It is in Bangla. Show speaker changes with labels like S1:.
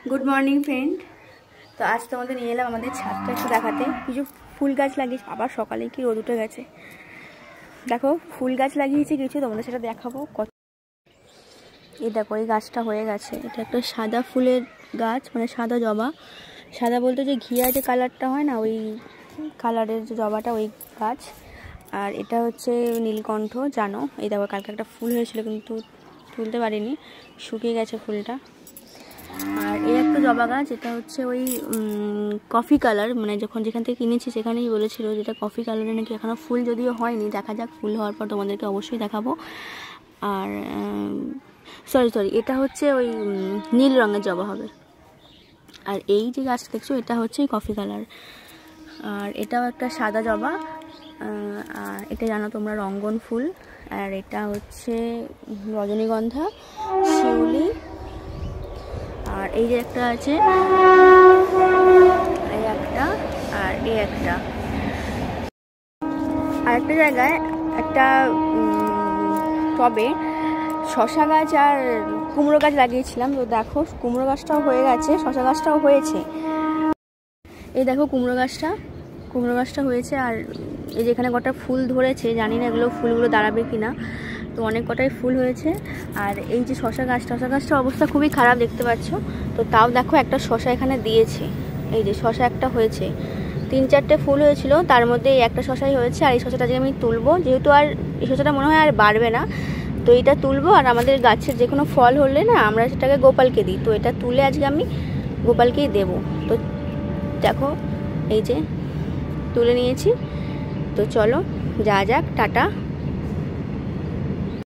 S1: Good morning friend. तो आज তোমাদের নিয়ে এলাম আমাদের ছাদটা একটু দেখাতে। কিছু ফুল গাছ লাগিয়েছি, আবার সকালে কি রোদ উঠে গেছে। দেখো ফুল গাছ লাগিয়েছি কিছু, তোমাদের সেটা দেখাবো। এই দেখো এই গাছটা হয়ে গেছে, এটা একটা সাদা ফুলের গাছ, মানে সাদা জবা। সাদা বলতে যে ঘিয়া যে কালারটা হয় না, ওই কালারের যে জবাটা, ওই গাছ। আর এটা হচ্ছে নীলকণ্ঠ, জানো। এই দেখো কালকে একটা ফুল হয়েছিল কিন্তু তুলতে পারিনি, শুকিয়ে গেছে ফুলটা। আর এই একটা জবা গাছ, এটা হচ্ছে ওই কফি কালার, মানে যেখান থেকে কিনেছি সেখানেই বলেছিল যেটা কফি কালারে নাকি এখনও ফুল যদিও হয়নি, দেখা যাক, ফুল হওয়ার পর তোমাদেরকে অবশ্যই দেখাবো। আর সরি এটা হচ্ছে ওই নীল রঙের জবা হবে। আর এই যে গাছটা দেখছো এটা হচ্ছে কফি কালার। আর এটাও একটা সাদা জবা। আর এটা জানো তোমরা রঙ্গন ফুল। আর এটা হচ্ছে রজনীগন্ধা, শিউলি। আর এই যে একটা আছে, এই একটা, আর এই একটা। আরেকটা জায়গায় একটা টবে শশা গাছ আর কুমড়ো গাছ লাগিয়েছিলাম। তো দেখো কুমড়ো গাছটাও হয়ে গেছে, শশা গাছটাও হয়েছে। এই দেখো কুমড়ো গাছটা হয়েছে। আর এই যে এখানে কটা ফুল ধরেছে, জানি না এগুলো ফুলগুলো দাঁড়াবে কিনা। তো অনেক কটাই ফুল হয়েছে। আর এই যে শশা গাছটার অবস্থা খুবই খারাপ, দেখতে পাচ্ছ। তো তাও দেখো একটা শশা এখানে দিয়েছে। এই যে শশা একটা হয়েছে, 3-4টে ফুল হয়েছিল, তার মধ্যে এই একটা শশাই হয়েছে। আর এই শশাটা যে আমি তুলবো, যেহেতু আর এই শশাটা মনে হয় আর বাড়বে না, তো এটা তুলবো। আর আমাদের গাছের যে কোনো ফল হলে না, আমরা সেটাকে গোপালকে দিই। তো এটা তুলে আজকে আমি গোপালকেই দেবো। তো দেখো এই যে তুলে নিয়েছি। তো চলো যা যাক, টাটা।